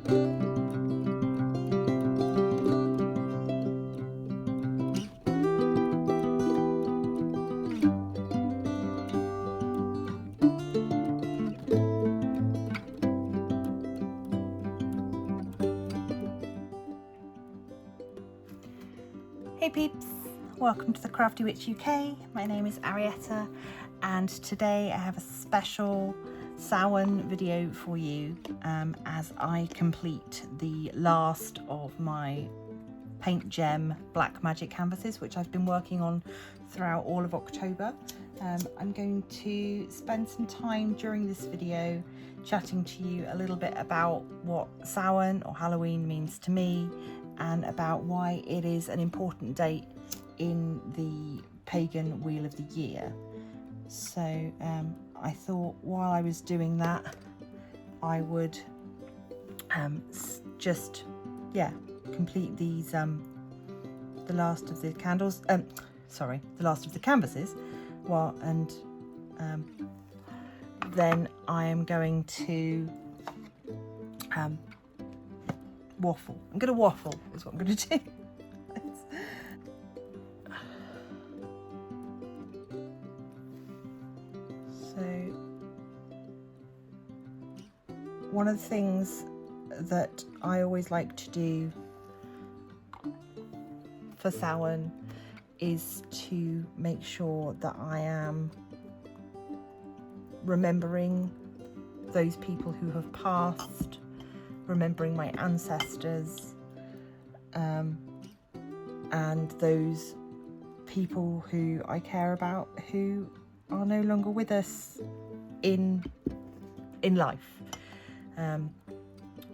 Hey peeps, welcome to the Crafty Witch UK. My name is Arietta and today I have a special Samhain video for you as I complete the last of my Paint Gem Black Magic canvases, which I've been working on throughout all of October. I'm going to spend some time during this video chatting to you a little bit about what Samhain or Halloween means to me, and about why it is an important date in the pagan wheel of the year. So I thought while I was doing that, I would just complete these the last of the candles, the last of the canvases, then I am going to waffle. I'm going to waffle is what I'm going to do. So one of the things that I always like to do for Samhain is to make sure that I am remembering those people who have passed, remembering my ancestors, and those people who I care about who are no longer with us in life.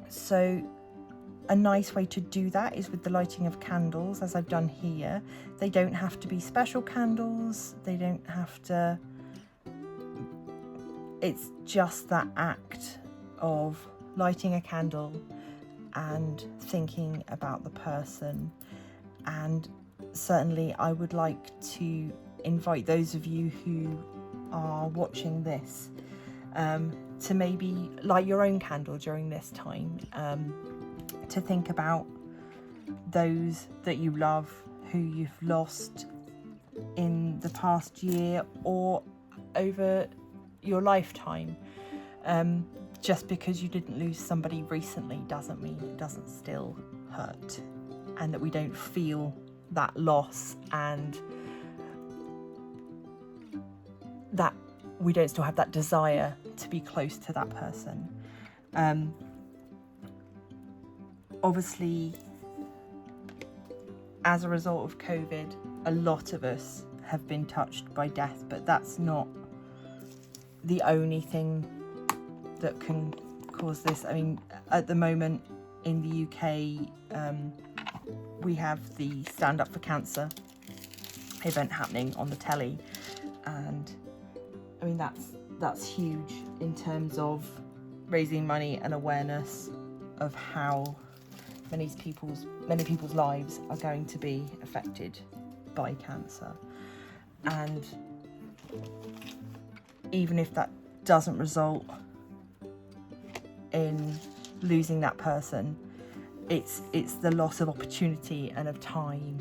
So a nice way to do that is with the lighting of candles, as I've done here. They don't have to be special candles, they don't have to, it's just that act of lighting a candle and thinking about the person. And certainly I would like to invite those of you who are watching this to maybe light your own candle during this time, to think about those that you love, who you've lost in the past year or over your lifetime. Just because you didn't lose somebody recently doesn't mean it doesn't still hurt, and that we don't feel that loss, and that we don't still have that desire to be close to that person. Obviously, as a result of COVID, a lot of us have been touched by death, but that's not the only thing that can cause this. I mean, at the moment in the UK, we have the Stand Up for Cancer event happening on the telly, and I mean that's huge in terms of raising money and awareness of how many people's lives are going to be affected by cancer. And even if that doesn't result in losing that person, it's the loss of opportunity and of time.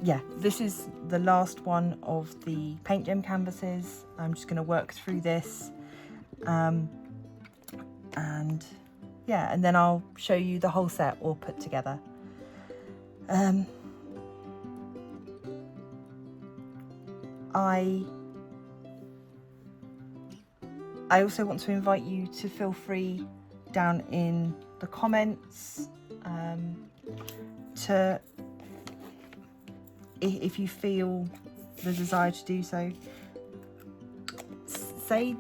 Yeah, this is the last one of the Paint Gem canvases. I'm just going to work through this, and then I'll show you the whole set all put together. I also want to invite you to feel free down in the comments to, if you feel the desire to do so, say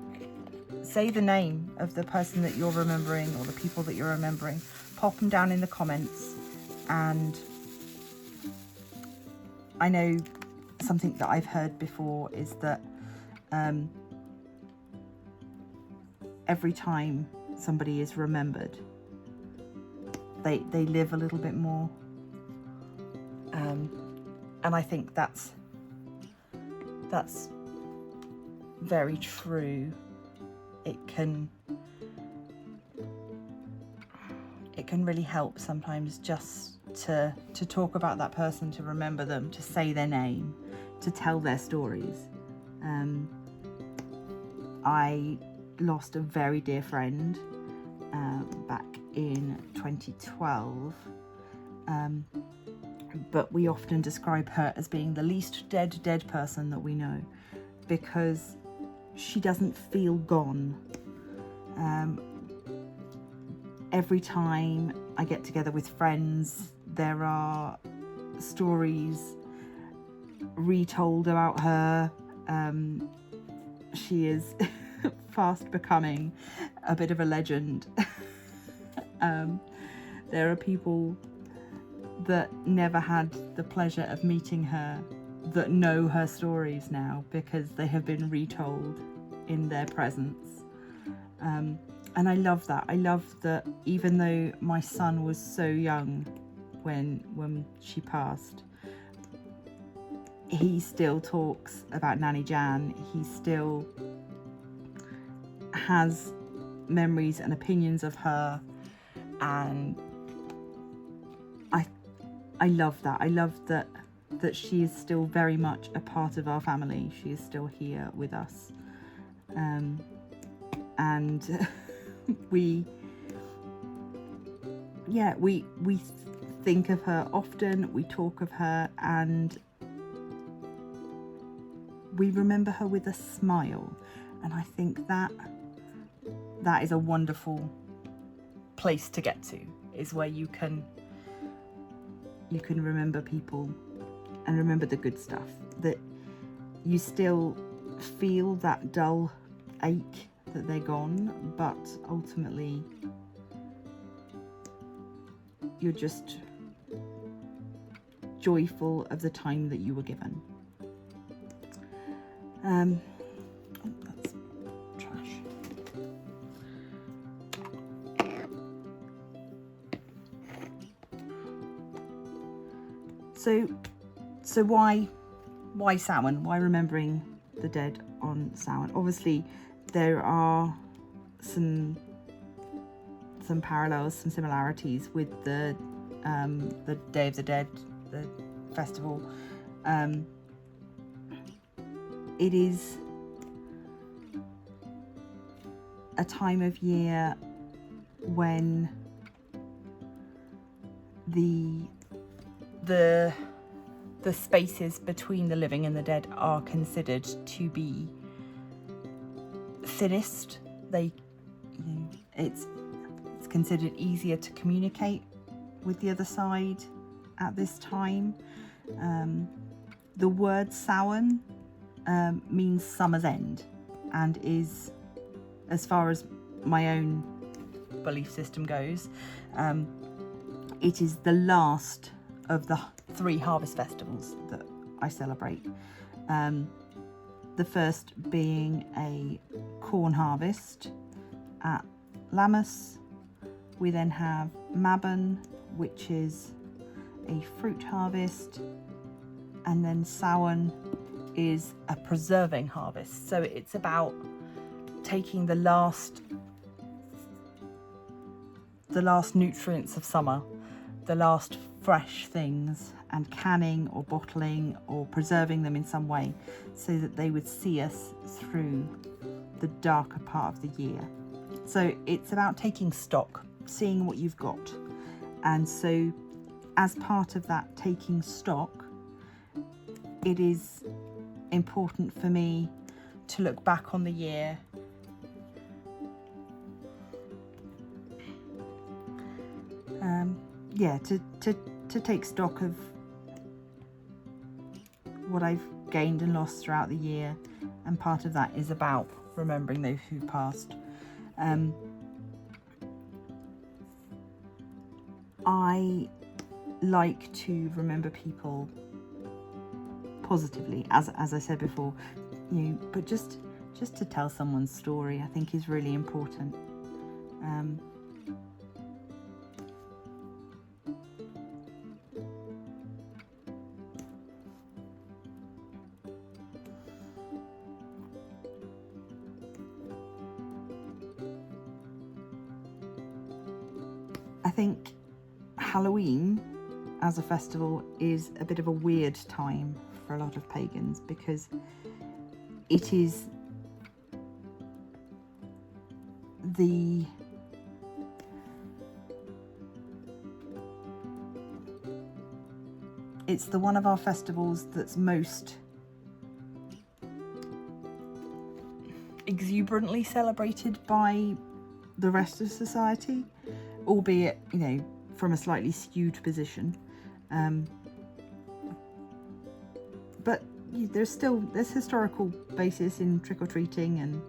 the name of the person that you're remembering or the people that you're remembering. Pop them down in the comments. And I know something that I've heard before is that every time somebody is remembered, they live a little bit more, and I think that's very true. It can it can really help sometimes just to talk about that person, to remember them, to say their name, to tell their stories. I lost a very dear friend back in 2012, but we often describe her as being the least dead person that we know, because she doesn't feel gone. Every time I get together with friends, there are stories retold about her. She is fast becoming a bit of a legend. There are people that never had the pleasure of meeting her that know her stories now because they have been retold in their presence. And I love that. I love that even though my son was so young when she passed, he still talks about Nanny Jan. He still has memories and opinions of her, and I love that. I love that she is still very much a part of our family. She is still here with us, and we think of her often. We talk of her, and we remember her with a smile. And I think that is a wonderful place to get to, is where you can remember people and remember the good stuff, that you still feel that dull ache that they're gone, but ultimately you're just joyful of the time that you were given. That's trash. So why Samhain? Why remembering the dead on Samhain? Obviously, there are some parallels, some similarities with the Day of the Dead, the festival. It is a time of year when the spaces between the living and the dead are considered to be thinnest. It's considered easier to communicate with the other side at this time. The word Samhain means summer's end, and is, as far as my own belief system goes, it is the last of the 3 harvest festivals that I celebrate. The first being a corn harvest at Lammas. We then have Mabon, which is a fruit harvest, and then Samhain is a preserving harvest. So it's about taking the last nutrients of summer, the last fresh things, and canning or bottling or preserving them in some way so that they would see us through the darker part of the year. So it's about taking stock, seeing what you've got. And so as part of that taking stock, it is important for me to look back on the year to take stock of what I've gained and lost throughout the year, and part of that is about remembering those who passed. I like to remember people positively, as I said before, but just to tell someone's story, I think, is really important. I think Halloween as a festival is a bit of a weird time for a lot of pagans, because it is the one of our festivals that's most exuberantly celebrated by the rest of society, albeit, you know, from a slightly skewed position. But there's historical basis in trick-or-treating and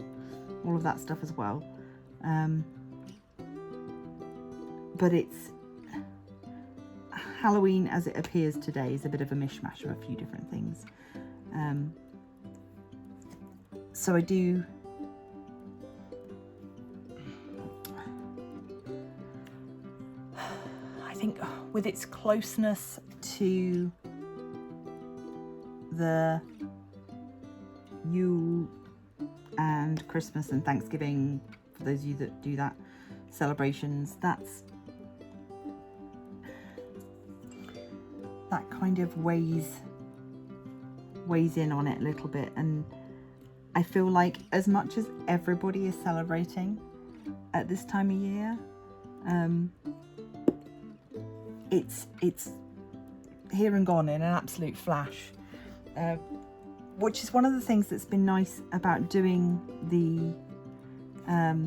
all of that stuff as well. But it's Halloween as it appears today is a bit of a mishmash of a few different things. So I think with its closeness to the Yule and Christmas and Thanksgiving, for those of you that do that, celebrations, that kind of weighs in on it a little bit. And I feel like as much as everybody is celebrating at this time of year, it's here and gone in an absolute flash, which is one of the things that's been nice about doing the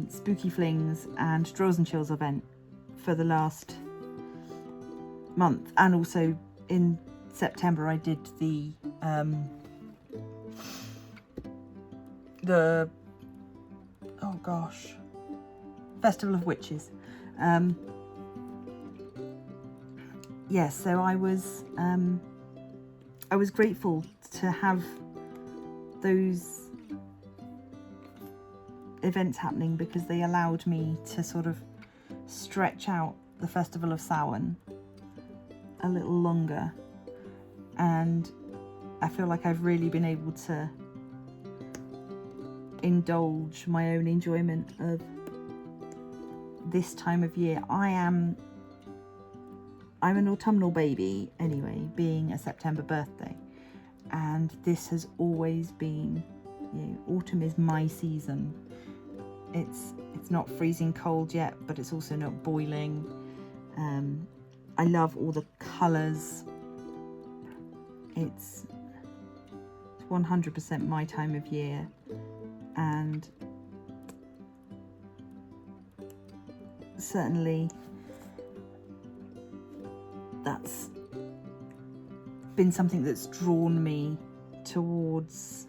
Spooky Flings and Draws and Chills event for the last month. And also in September I did the oh gosh, Festival of Witches. Yes, so I was grateful to have those events happening, because they allowed me to sort of stretch out the Festival of Samhain a little longer, and I feel like I've really been able to indulge my own enjoyment of this time of year. I'm an autumnal baby anyway, being a September birthday, and this has always been, you know, autumn is my season. It's not freezing cold yet, but it's also not boiling. I love all the colours. It's 100% my time of year, and certainly that's been something that's drawn me towards,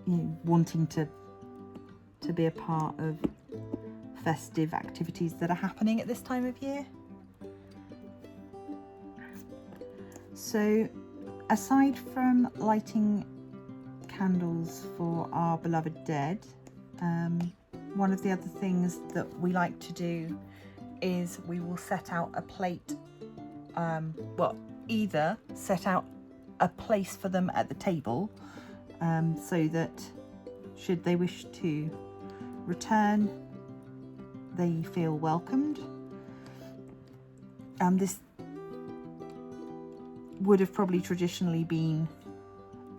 you know, wanting to be a part of festive activities that are happening at this time of year. So aside from lighting candles for our beloved dead, one of the other things that we like to do is we will set out a plate, either set out a place for them at the table, so that should they wish to return, they feel welcomed. This would have probably traditionally been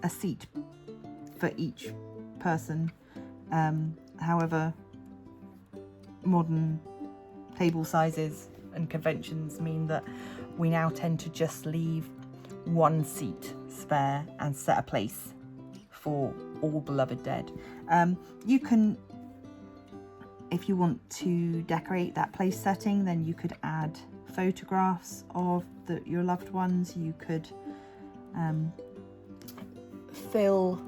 a seat for each person. However, modern table sizes and conventions mean that we now tend to just leave one seat spare and set a place for all beloved dead. You can, if you want to decorate that place setting, then you could add photographs of your loved ones. You could fill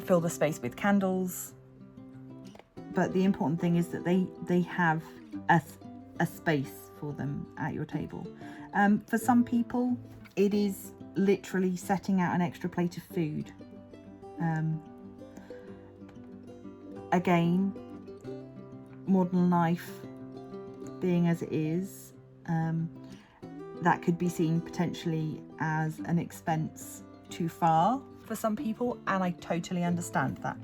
the space with candles. But the important thing is that they have a space for them at your table. For some people, it is literally setting out an extra plate of food. Again, modern life being as it is, that could be seen potentially as an expense too far for some people, and I totally understand that.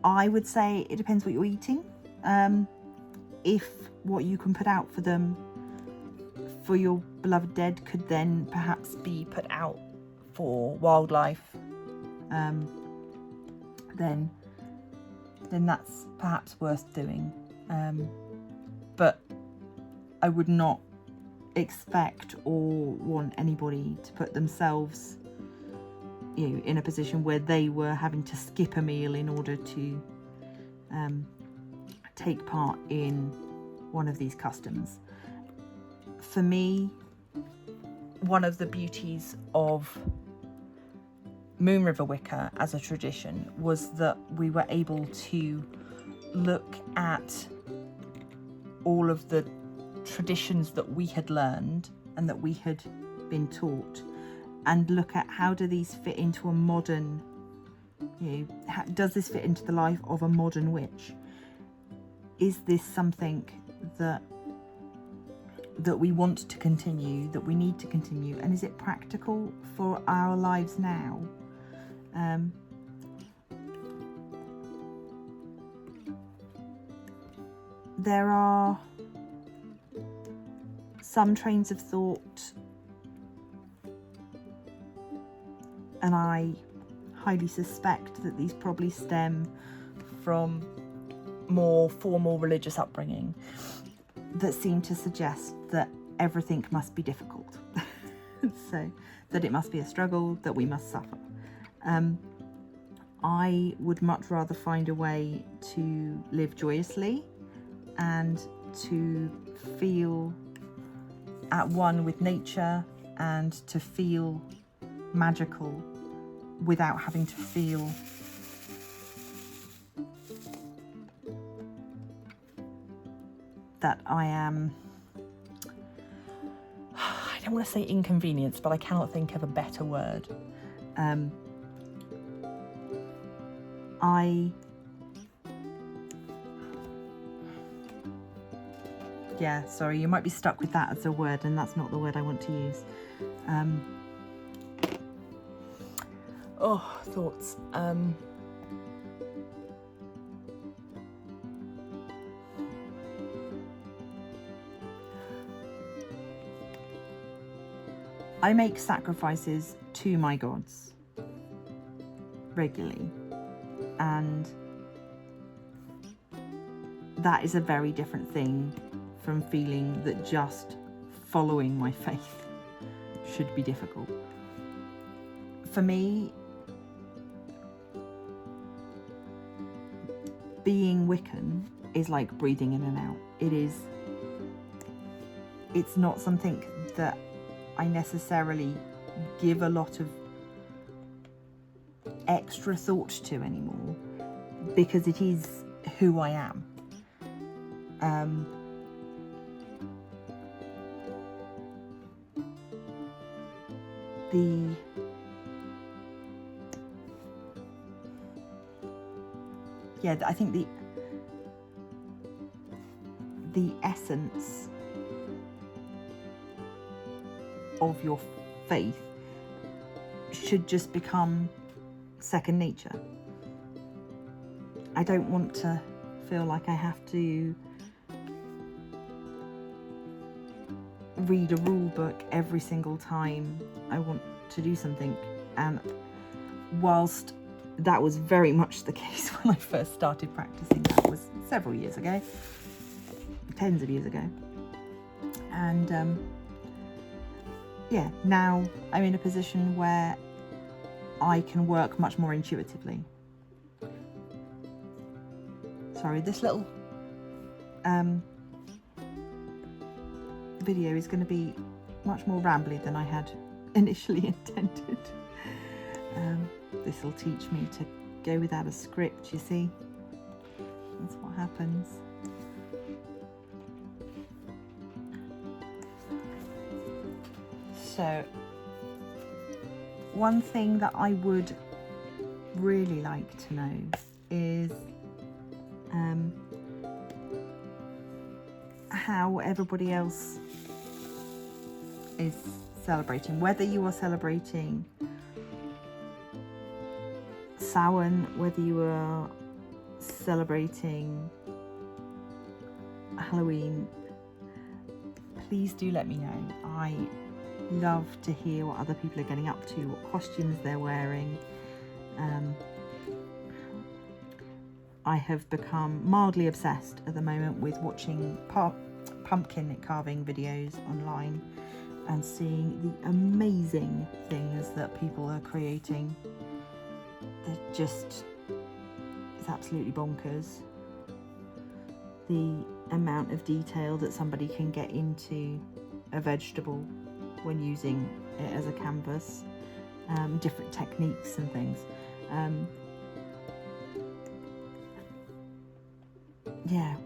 I would say it depends what you're eating. If what you can put out for them, for your beloved dead, could then perhaps be put out for wildlife, then that's perhaps worth doing. But I would not expect or want anybody to put themselves, you know, in a position where they were having to skip a meal in order to take part in one of these customs. For me, one of the beauties of Moon River Wicca as a tradition was that we were able to look at all of the traditions that we had learned and that we had been taught, and look at how do these fit into a modern, you know, does this fit into the life of a modern witch? Is this something that we want to continue, that we need to continue, and is it practical for our lives now? There are some trains of thought, and I highly suspect that these probably stem from more formal religious upbringing, that seem to suggest that everything must be difficult. So that it must be a struggle, that we must suffer. I would much rather find a way to live joyously and to feel at one with nature and to feel magical without having to feel that I am, I don't want to say inconvenienced, but I cannot think of a better word. Yeah, sorry, you might be stuck with that as a word, and that's not the word I want to use. Thoughts. I make sacrifices to my gods regularly, and that is a very different thing from feeling that just following my faith should be difficult. For me, being Wiccan is like breathing in and out. It's not something that I necessarily give a lot of extra thought to anymore, because it is who I am. I think the essence of your faith should just become second nature. I don't want to feel like I have to read a rule book every single time I want to do something. And whilst that was very much the case when I first started practicing, that was several years ago, tens of years ago, and now I'm in a position where I can work much more intuitively. Sorry, this little video is going to be much more rambly than I had initially intended. This will teach me to go without a script, you see. That's what happens. So, one thing that I would really like to know is how everybody else is celebrating. Whether you are celebrating Samhain, whether you are celebrating Halloween, please do let me know. I love to hear what other people are getting up to, what costumes they're wearing. I have become mildly obsessed at the moment with watching pumpkin carving videos online and seeing the amazing things that people are creating. They're just, it's absolutely bonkers. The amount of detail that somebody can get into a vegetable when using it as a canvas, different techniques and things. Yeah,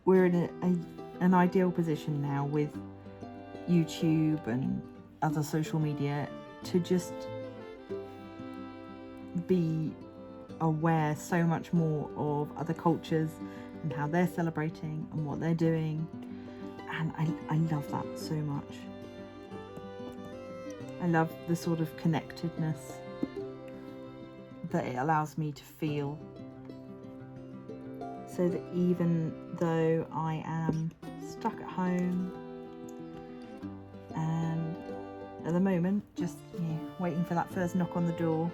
we're in an ideal position now with YouTube and other social media to just be aware so much more of other cultures and how they're celebrating and what they're doing, and I love that so much. I love the sort of connectedness that it allows me to feel, so that even though I am stuck at home and at the moment just waiting for that first knock on the door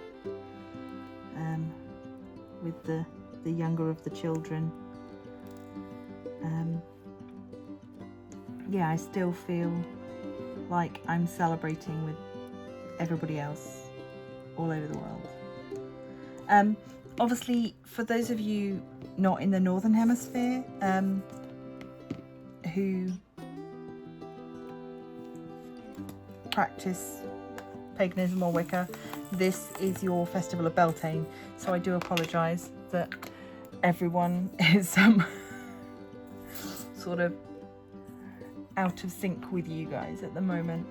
with the younger of the children, yeah, I still feel like I'm celebrating with everybody else all over the world. Obviously, for those of you not in the Northern Hemisphere, who practice paganism or Wicca, this is your Festival of Beltane. So I do apologise that everyone is sort of out of sync with you guys at the moment.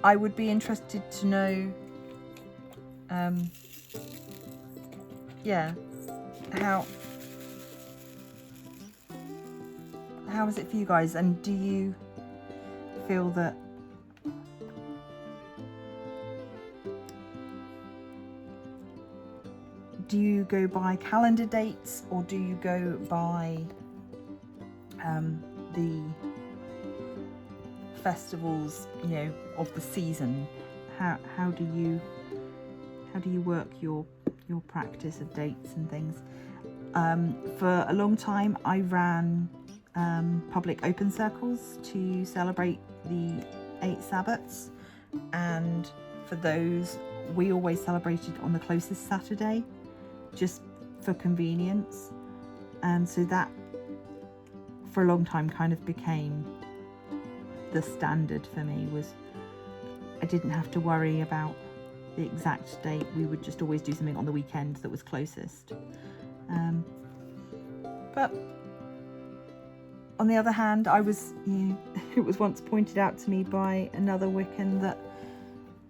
I would be interested to know, yeah, how is it for you guys, and do you feel that do you go by calendar dates, or do you go by the festivals, of the season? How do you work your practice of dates and things? For a long time I ran public open circles to celebrate the 8 Sabbats, and for those we always celebrated on the closest Saturday, just for convenience, and so that for a long time kind of became the standard for me. Was I didn't have to worry about the exact date. We would just always do something on the weekend that was closest. But on the other hand, I was, it was once pointed out to me by another Wiccan that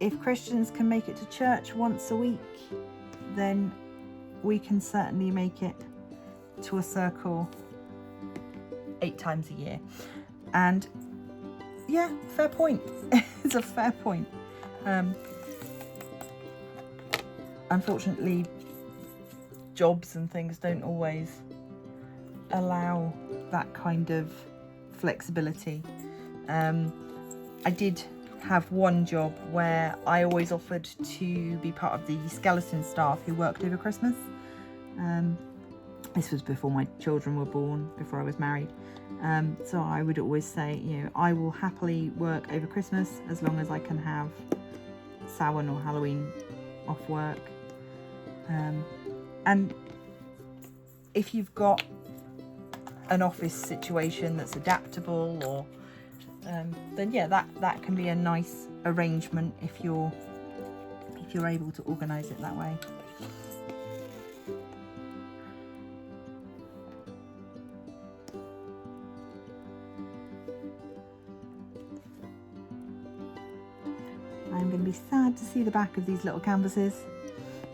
if Christians can make it to church once a week, then we can certainly make it to a circle 8 times a year. And yeah, fair point. It's a fair point. Unfortunately, jobs and things don't always allow that kind of flexibility. I did have one job where I always offered to be part of the skeleton staff who worked over Christmas. This was before my children were born, before I was married. So I would always say, I will happily work over Christmas as long as I can have Samhain or Halloween off work. And if you've got an office situation that's adaptable, or then yeah, that can be a nice arrangement if you're able to organise it that way. I'm going to be sad to see the back of these little canvases.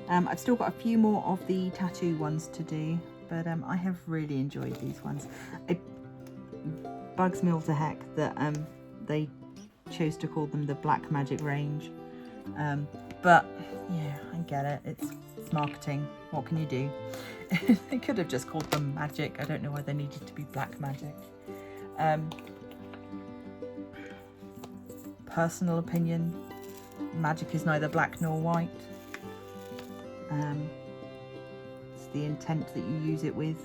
I've still got a few more of the tattoo ones to do, but I have really enjoyed these ones. It bugs me all to heck that they chose to call them the Black Magic range. But yeah, I get it. It's marketing. What can you do? They could have just called them magic. I don't know why they needed to be black magic. Personal opinion, magic is neither black nor white. It's the intent that you use it with.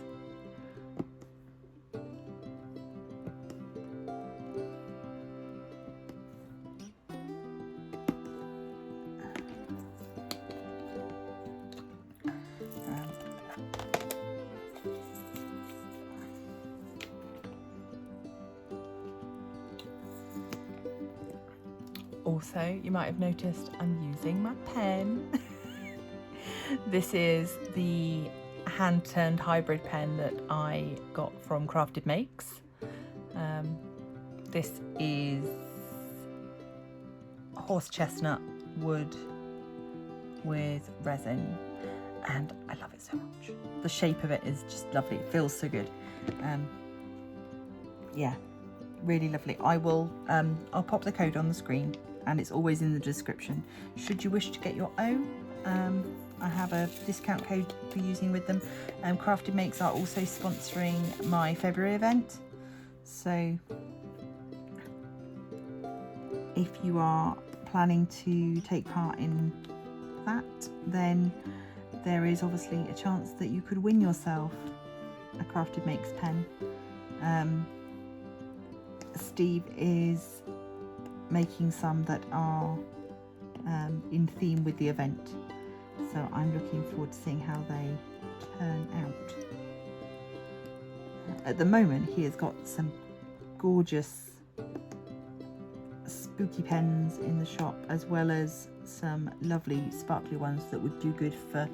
Also, you might have noticed I'm using my pen. This is the hand-turned hybrid pen that I got from Crafty Makes. This is horse chestnut wood with resin, and I love it so much. The shape of it is just lovely. It feels so good. Yeah, really lovely. I'll pop the code on the screen, and it's always in the description. Should you wish to get your own, I have a discount code for using with them. Crafty Makes are also sponsoring my February event, so if you are planning to take part in that, then there is obviously a chance that you could win yourself a Crafty Makes pen. Steve is making some that are in theme with the event, so I'm looking forward to seeing how they turn out. At the moment he has got some gorgeous spooky pens in the shop, as well as some lovely sparkly ones that would do good for,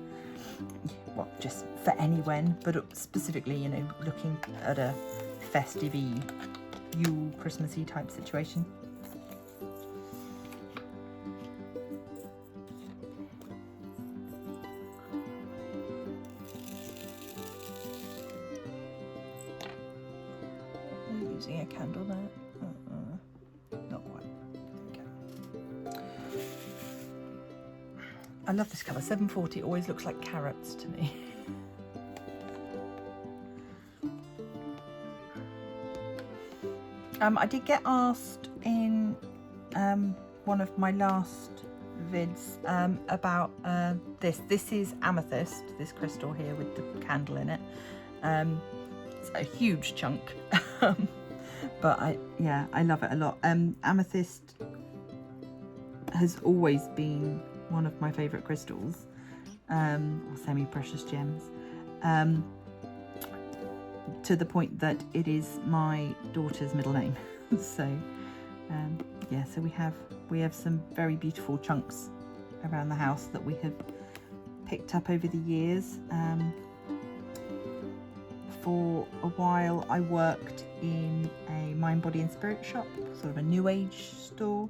well, just for anyone, but specifically, you know, looking at a festive-y, Yule, Christmassy type situation. I'm using a candle there. Not quite. Okay. I love this colour. 740 always looks like carrots to me. I did get asked in one of my last vids about this. This is amethyst, this crystal here with the candle in it. It's a huge chunk, but I love it a lot. Amethyst has always been one of my favourite crystals, or semi-precious gems. To the point that it is my daughter's middle name. So yeah, so we have some very beautiful chunks around the house that we have picked up over the years. For a while I worked in a mind, body and spirit shop, sort of a new age store,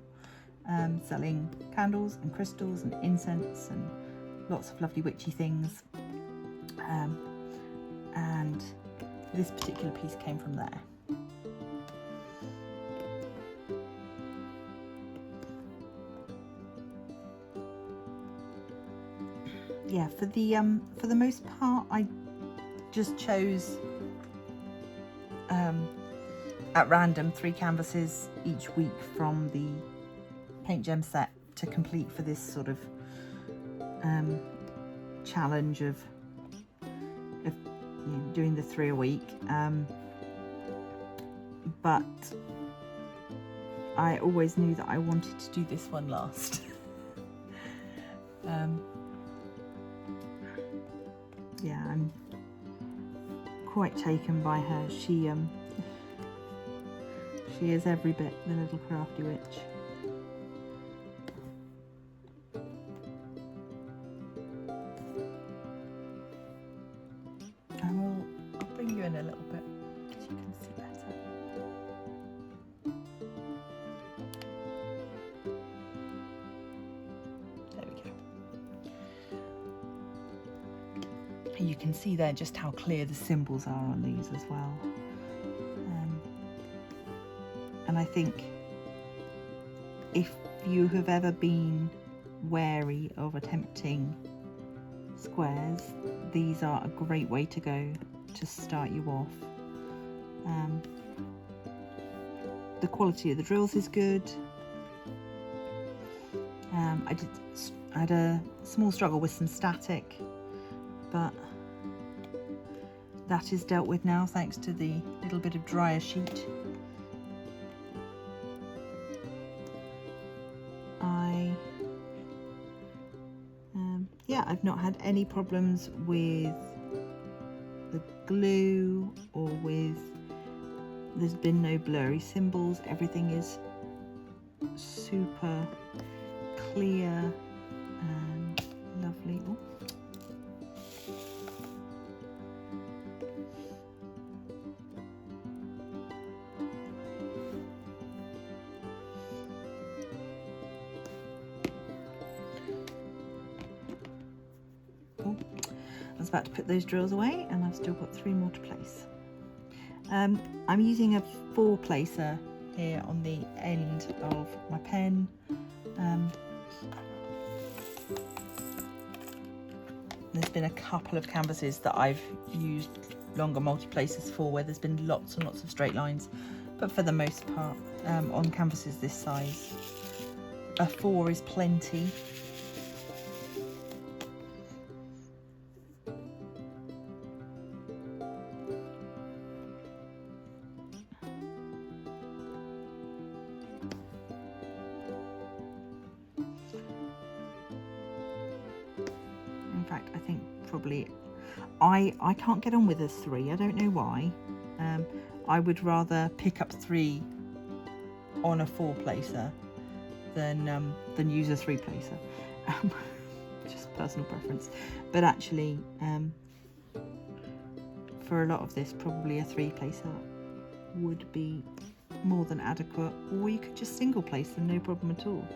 selling candles and crystals and incense and lots of lovely witchy things, and this particular piece came from there. Yeah, for the most part, I just chose at random 3 canvases each week from the paint gem set to complete for this sort of challenge of doing the 3 a week, but I always knew that I wanted to do this one last. Yeah, I'm quite taken by her. She is every bit the little crafty witch. I'll bring you in a little bit so you can see better. There we go. You can see there just how clear the symbols are on these as well. And I think if you have ever been wary of attempting squares, these are a great way to go to start you off. The quality of the drills is good. I had a small struggle with some static, but that is dealt with now thanks to the little bit of dryer sheet. Yeah, I've not had any problems with the glue or with, there's been no blurry symbols. Everything is super clear and lovely. Oh. I was about to put those drills away and I've still got 3 more to place. I'm using a 4-placer here on the end of my pen. There's been a couple of canvases that I've used longer multi-placers for where there's been lots and lots of straight lines, but for the most part on canvases this size, a 4 is plenty. In fact, I think probably I can't get on with a 3. I don't know why. I would rather pick up 3 on a 4-placer than use a 3-placer. Just personal preference. But actually, for a lot of this, probably a 3-placer would be more than adequate, or you could just single place them, no problem at all.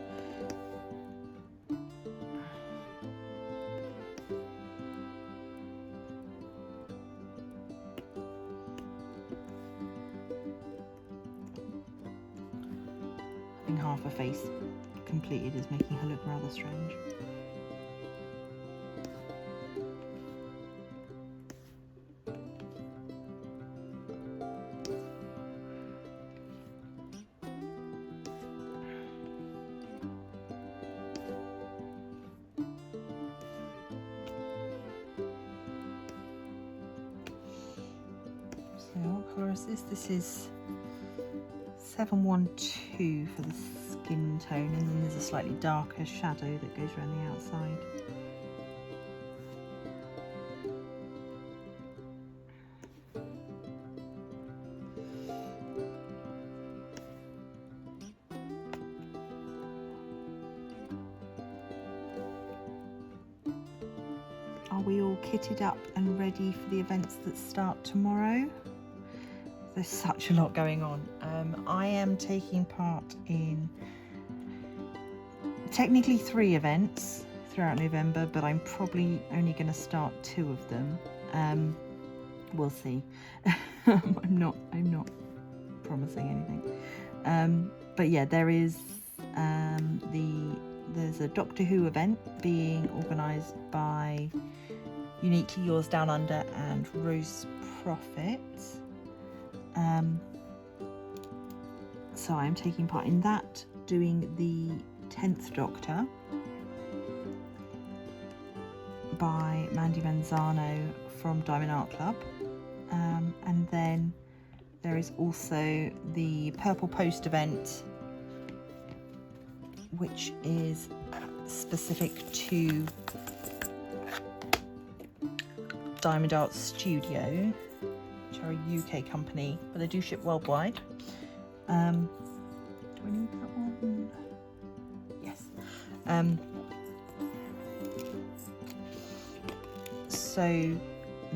Having half a face completed is making her look rather strange. So what colour is this? This is 712 for the skin tone, and then there's a slightly darker shadow that goes around the outside. Are we all kitted up and ready for the events that start tomorrow? There's such a lot going on. I am taking part in technically 3 events throughout November, but I'm probably only going to start 2 of them. We'll see. I'm not promising anything. But yeah, there is there's a Doctor Who event being organised by Uniquely Yours Down Under and Rose Prophet. So I'm taking part in that, doing the 10th Doctor by Mandy Manzano from Diamond Art Club. And then there is also the Purple Post event, which is specific to Diamond Art Studio, which are a UK company, but they do ship worldwide. Do I need that one? Yes. So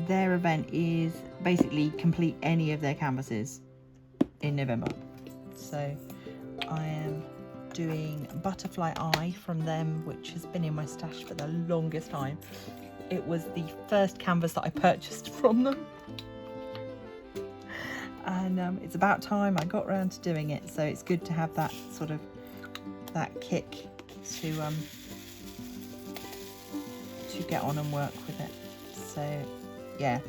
their event is basically complete any of their canvases in November. So I am doing Butterfly Eye from them, which has been in my stash for the longest time. It was the first canvas that I purchased from them. And it's about time I got around to doing it, so it's good to have that sort of that kick to get on and work with it. So yeah,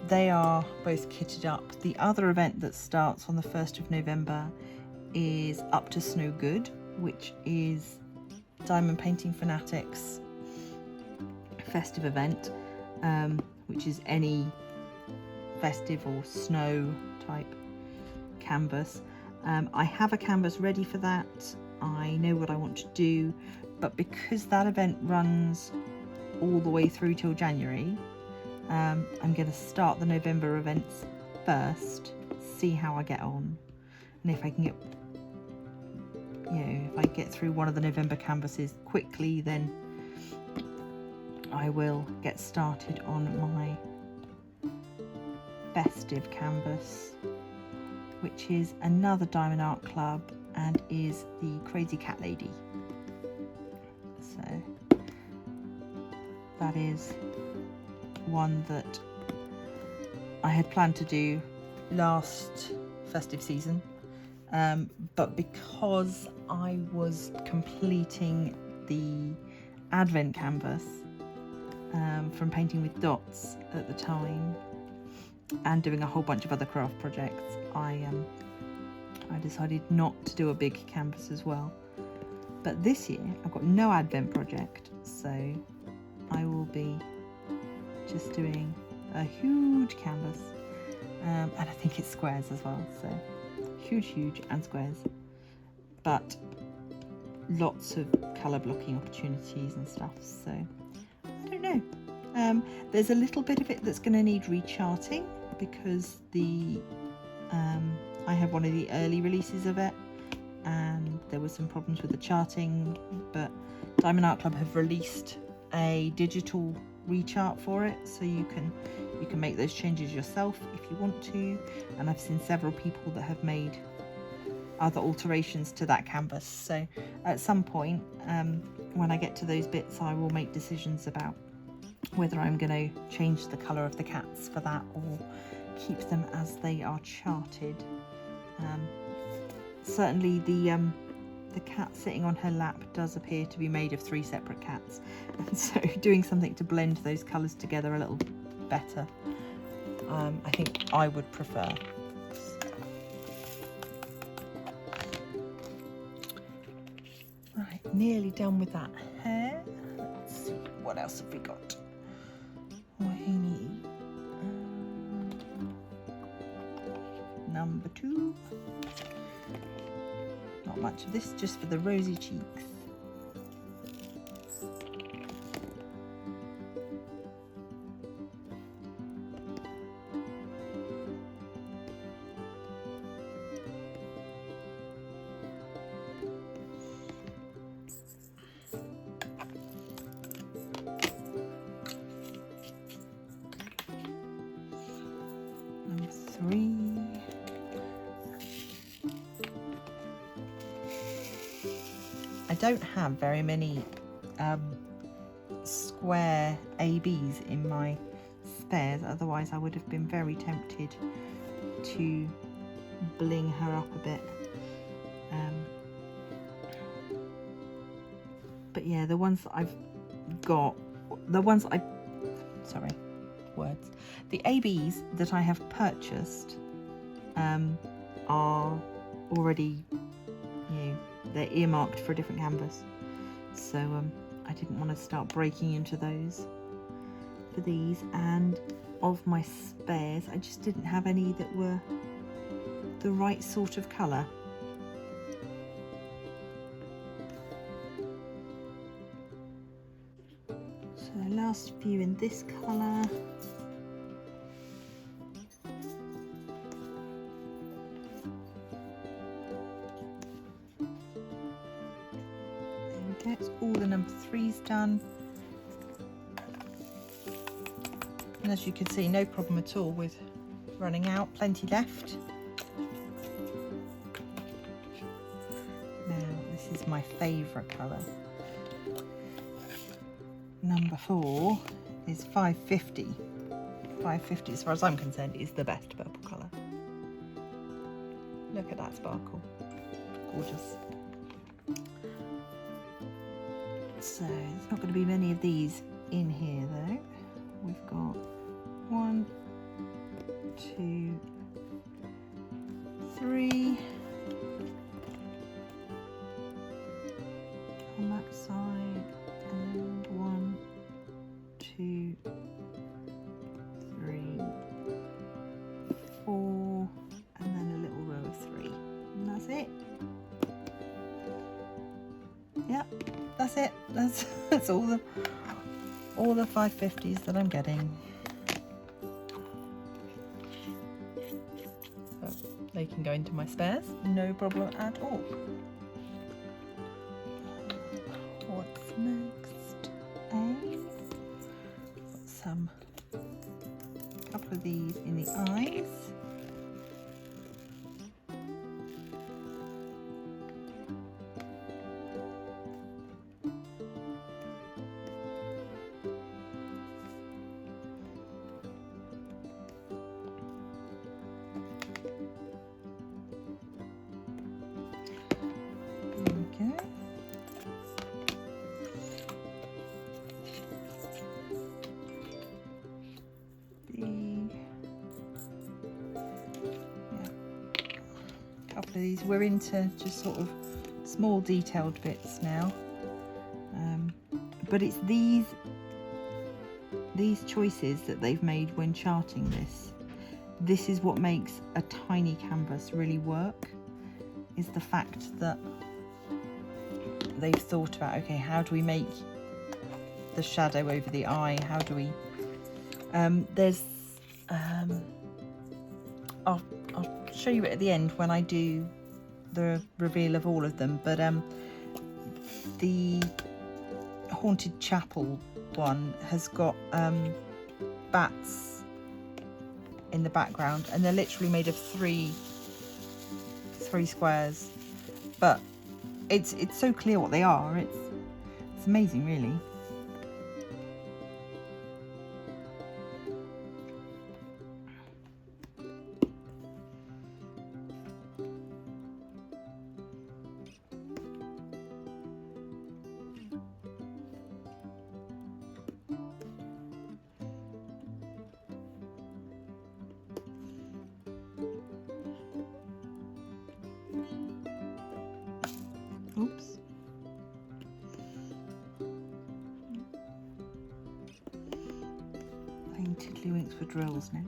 they are both kitted up. The other event that starts on the 1st of November is Up to Snow Good, which is Diamond Painting Fanatics festive event, which is any festive or snow type canvas. I have a canvas ready for that. I know what I want to do, but because that event runs all the way through till January, I'm going to start the November events first, see how I get on, and if I can get, if I get through one of the November canvases quickly, then I will get started on my festive canvas, which is another Diamond Art Club and is the Crazy Cat Lady. So that is one that I had planned to do last festive season, but because I was completing the Advent canvas from Painting with Dots at the time and doing a whole bunch of other craft projects, I decided not to do a big canvas as well. But this year I've got no Advent project, so I will be just doing a huge canvas, and I think it's squares as well, so huge and squares, but lots of colour blocking opportunities and stuff. So I don't know, there's a little bit of it that's going to need recharting because I have one of the early releases of it and there were some problems with the charting, but Diamond Art Club have released a digital rechart for it, so you can make those changes yourself if you want to, and I've seen several people that have made other alterations to that canvas. So at some point, when I get to those bits, I will make decisions about whether I'm going to change the colour of the cats for that or keep them as they are charted. Certainly the cat sitting on her lap does appear to be made of 3 separate cats, and so doing something to blend those colours together a little better, I think I would prefer. Right, nearly done with that hair. Let's see, what else have we got? Number 2. Not much of this, just for the rosy cheeks. Number 3. I don't have very many square ABs in my spares, otherwise I would have been very tempted to bling her up a bit. But yeah, the ones that I've got, the ABs that I have purchased are already, they're earmarked for a different canvas, so I didn't want to start breaking into those for these. And of my spares, I just didn't have any that were the right sort of colour. So the last few in this colour. That's all the number 3s done, and as you can see, no problem at all with running out, plenty left. Now this is my favourite colour. Number 4 is 550. 550, as far as I'm concerned, is the best purple colour. Look at that sparkle, gorgeous. So there's not going to be many of these in here though. We've got 1, 2, 3 on that side, and 1, 2, 3, 4, and then a little row of 3, and that's it. Yep, that's it. That's all the 550s that I'm getting. So they can go into my spares, no problem at all. What's next? Got some, couple of these in the eyes. Of these, we're into just sort of small detailed bits now, but it's these choices that they've made when charting this is what makes a tiny canvas really work, is the fact that they've thought about, okay, how do we make the shadow over the eye, how do we there's I'll show you it at the end when I do the reveal of all of them, but the Haunted Chapel one has got bats in the background, and they're literally made of three squares, but it's so clear what they are. It's amazing, really. Oops. Playing tiddlywinks for drills now.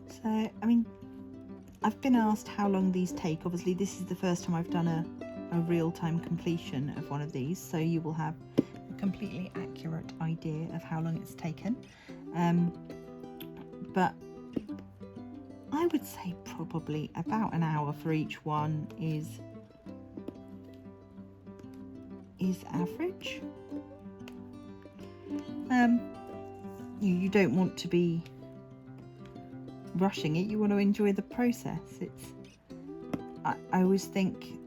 So, I mean, I've been asked how long these take. Obviously, this is the first time I've done a real-time completion of one of these, so you will have a completely accurate idea of how long it's taken. But I would say probably about an hour for each one is average. You don't want to be rushing it, you want to enjoy the process. I always think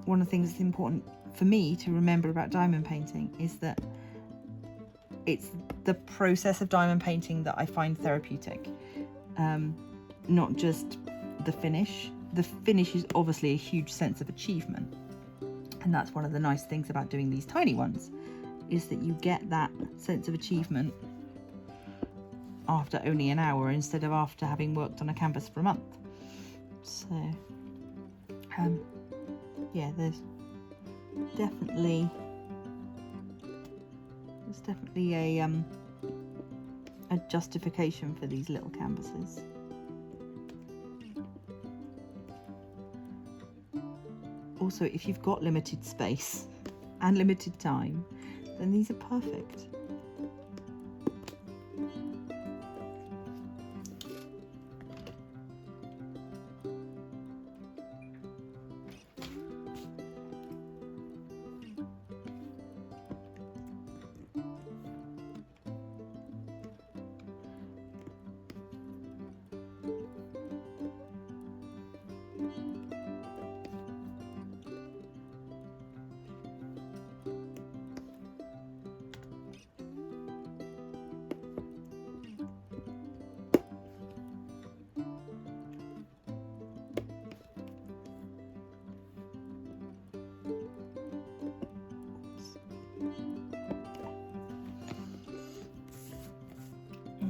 one of the things that's important for me to remember about diamond painting is that it's the process of diamond painting that I find therapeutic. Not just the finish. The finish is obviously a huge sense of achievement, and that's one of the nice things about doing these tiny ones, is that you get that sense of achievement after only an hour instead of after having worked on a canvas for a month. So yeah, there's definitely a justification for these little canvases. Also, if you've got limited space and limited time, then these are perfect.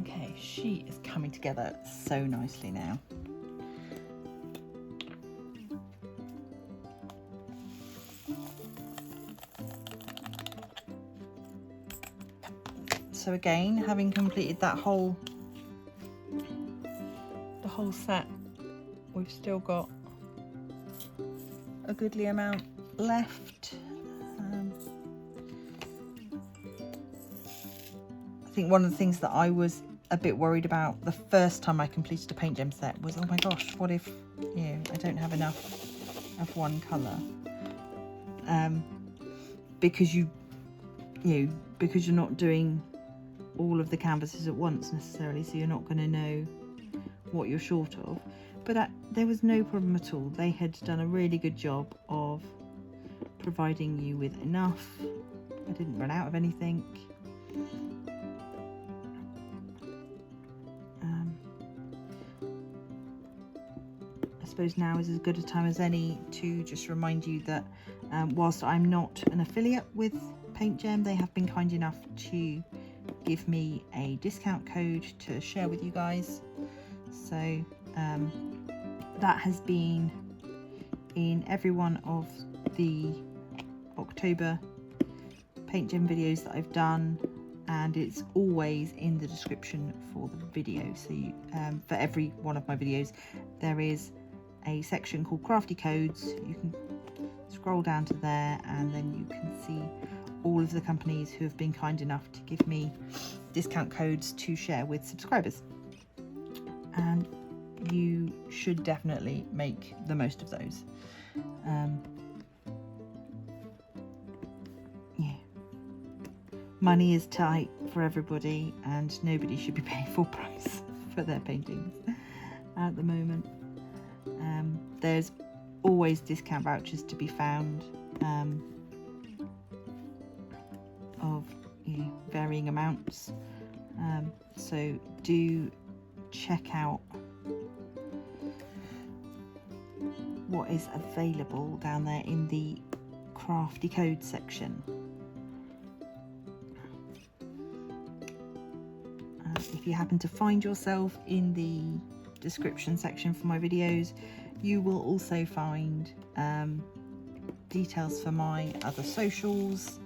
Okay, she is coming together so nicely now. So again, having completed that the whole set, we've still got a goodly amount left. I think one of the things that I was a bit worried about the first time I completed a paint gem set was, oh my gosh, what if, you know, I don't have enough of one colour, because because you're not doing all of the canvases at once necessarily, so you're not going to know what you're short of. But there was no problem at all. They had done a really good job of providing you with enough. I didn't run out of anything. I suppose now is as good a time as any to just remind you that whilst I'm not an affiliate with Paint Gem, they have been kind enough to give me a discount code to share with you guys. So that has been in every one of the October Paint Gem videos that I've done, and it's always in the description for the video. So you, for every one of my videos there is a section called Crafty Codes. You can scroll down to there and then you can see all of the companies who have been kind enough to give me discount codes to share with subscribers, and you should definitely make the most of those. Yeah, money is tight for everybody and nobody should be paying full price for their paintings at the moment. There's always discount vouchers to be found of varying amounts, so do check out what is available down there in the Crafty Code section. If you happen to find yourself in the description section for my videos, you will also find details for my other socials,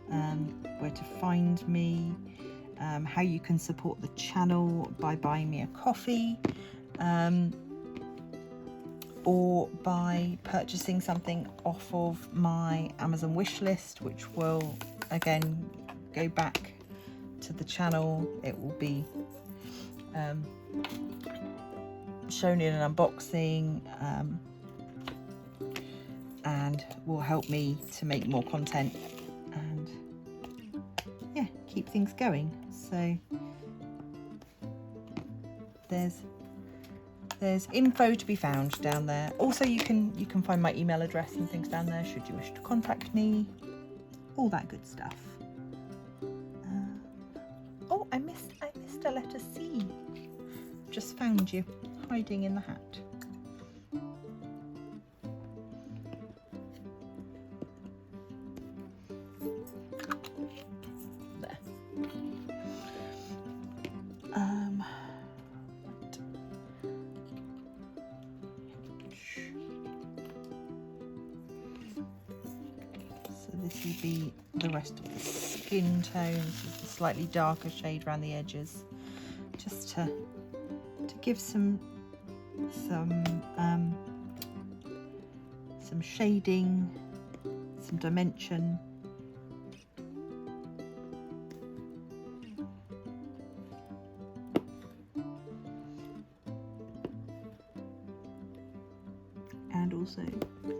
where to find me, how you can support the channel by buying me a coffee, or by purchasing something off of my Amazon wish list, which will again go back to the channel. It will be shown in an unboxing, and will help me to make more content and yeah, keep things going. So there's info to be found down there. Also you can find my email address and things down there should you wish to contact me, all that good stuff. Oh, I missed a letter C. Just found you hiding in the hat. There. So this will be the rest of the skin tones. This is the slightly darker shade around the edges, just to give some shading, some dimension. And also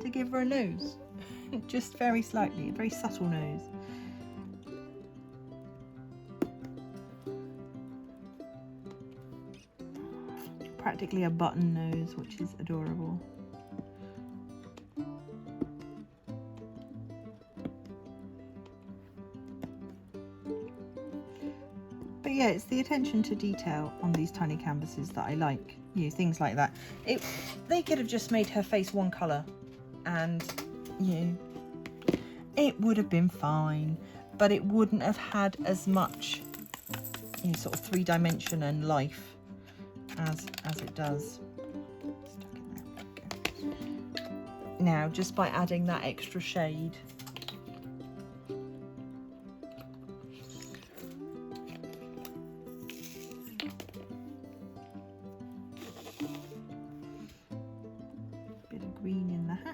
to give her a nose, just very slightly, a very subtle nose. Practically a button nose, which is adorable. But yeah, it's the attention to detail on these tiny canvases that I like. Things like that. They could have just made her face one colour and it would have been fine, but it wouldn't have had as much in sort of 3-dimension and life as it does. Stuck in there. Now, just by adding that extra shade, bit of green in the hat.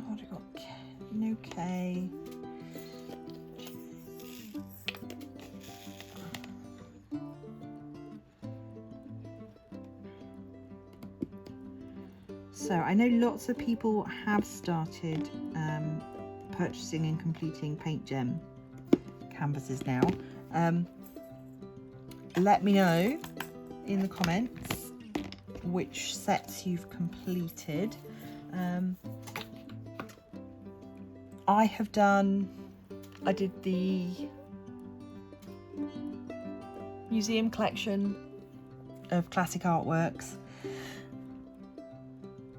What have I got? Okay. So I know lots of people have started purchasing and completing paint gem canvases now. Let me know in the comments which sets you've completed. I did the museum collection of classic artworks.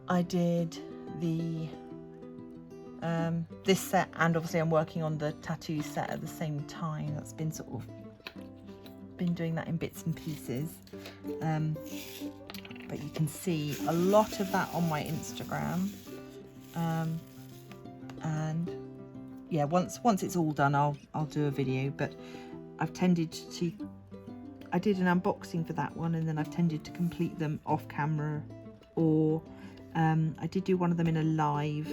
I did the this set, and obviously I'm working on the tattoo set at the same time. That's been been doing that in bits and pieces. But you can see a lot of that on my Instagram. And yeah, once it's all done, I'll do a video. But I did an unboxing for that one, and then I've tended to complete them off camera, or I did do one of them in a live.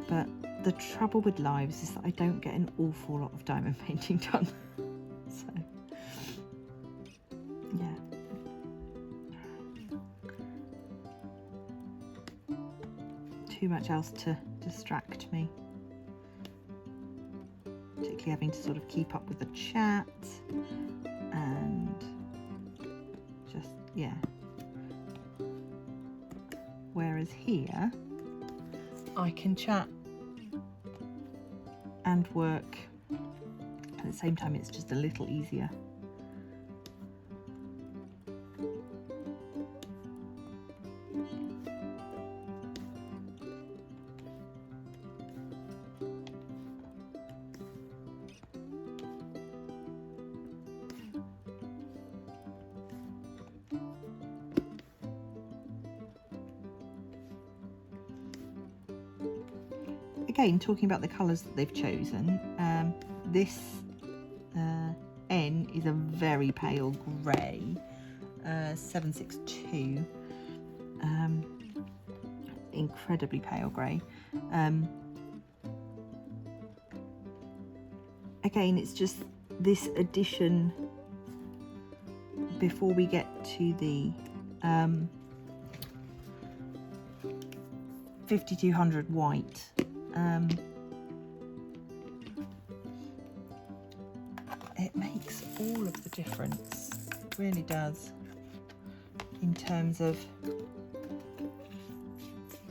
But the trouble with lives is that I don't get an awful lot of diamond painting done. So yeah. Too much else to distract me, particularly having to sort of keep up with the chat and just, yeah. Whereas here I can chat and work at the same time. It's just a little easier. Again, talking about the colours that they've chosen, this N is a very pale grey, 762, incredibly pale grey. Again, it's just this addition before we get to the 5200 white. It makes all of the difference, it really does, in terms of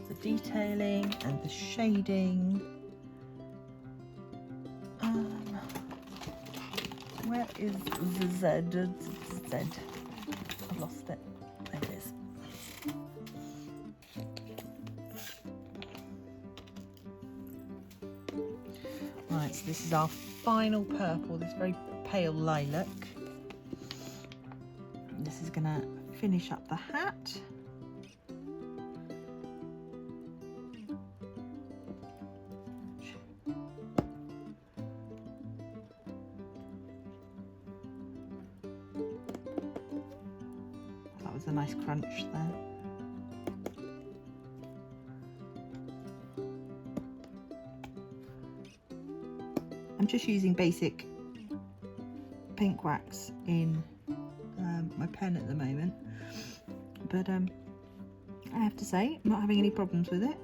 the detailing and the shading. Where is the Z? I've lost it. There it is. Right, so this is our final purple, this very pale lilac. This is going to finish up the hat. That was a nice crunch there. I'm just using basic pink wax in my pen at the moment, but I have to say I'm not having any problems with it.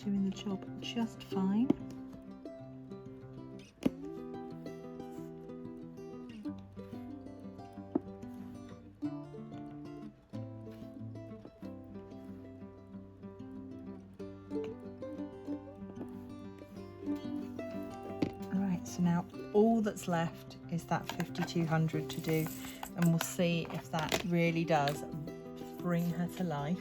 doing the job just fine. Right, so now all that's left is that 5200 to do, and we'll see if that really does bring her to life.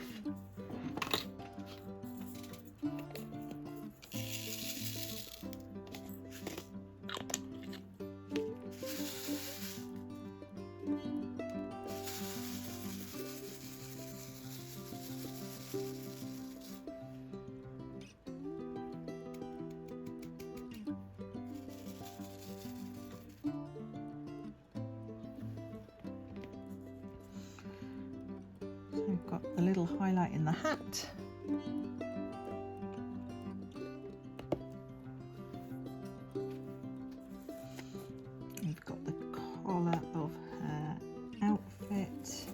So we've got the little highlight in the hat. We've got the collar of her outfit.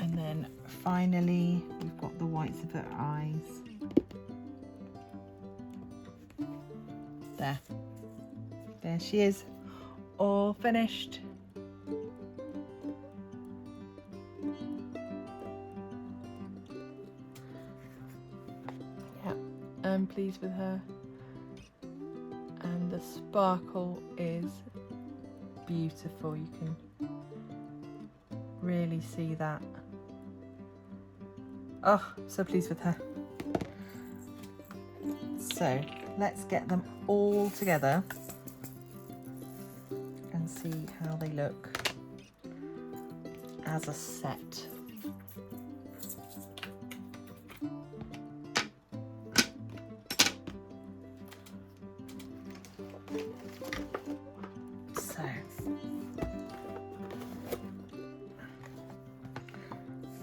And then finally, we've got the whites of her eyes. There she is, all finished. Yeah, I'm pleased with her. And the sparkle is beautiful. You can really see that. Oh, so pleased with her. So let's get them all together and see how they look as a set.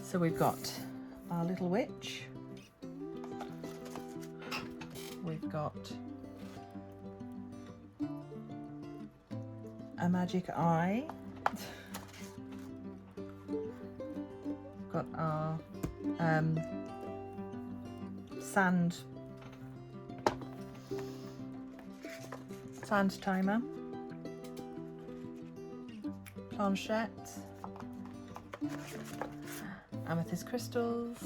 So we've got our little witch, we've got a magic eye, we've got our sand timer, planchette, amethyst crystals,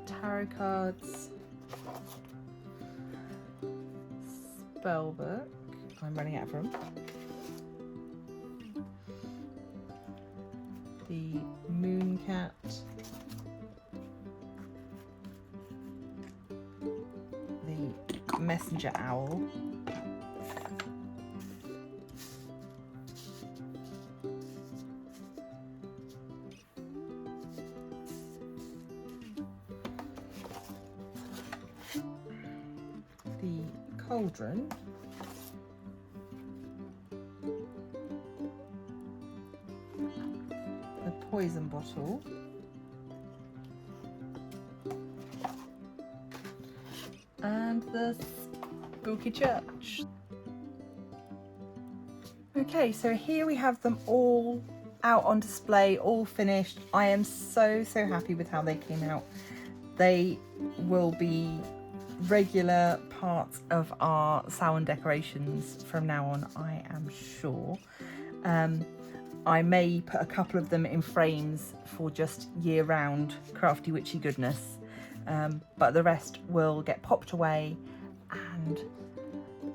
tarot cards, spell book, I'm running out of room, the moon cat, the messenger owl, cauldron, the poison bottle, and the spooky church. Okay, so here we have them all out on display, all finished. I am so happy with how they came out. They will be regular parts of our Samhain decorations from now on, I am sure. I may put a couple of them in frames for just year-round crafty witchy goodness, but the rest will get popped away and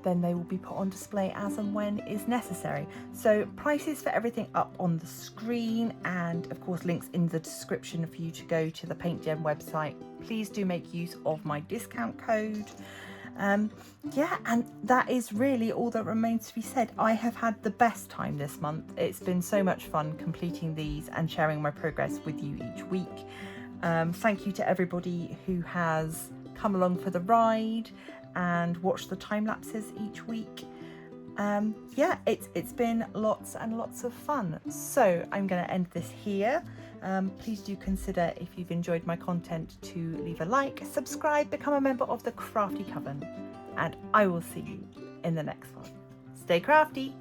then they will be put on display as and when is necessary. So prices for everything up on the screen, and of course links in the description for you to go to the Paint Gem website. Please do make use of my discount code. Yeah, and that is really all that remains to be said. I have had the best time this month. It's been so much fun completing these and sharing my progress with you each week. Thank you to everybody who has come along for the ride and watched the time lapses each week. Yeah, it's been lots and lots of fun. So I'm going to end this here. Please do consider, if you've enjoyed my content, to leave a like, subscribe, become a member of the Crafty Coven, and I will see you in the next one. Stay crafty!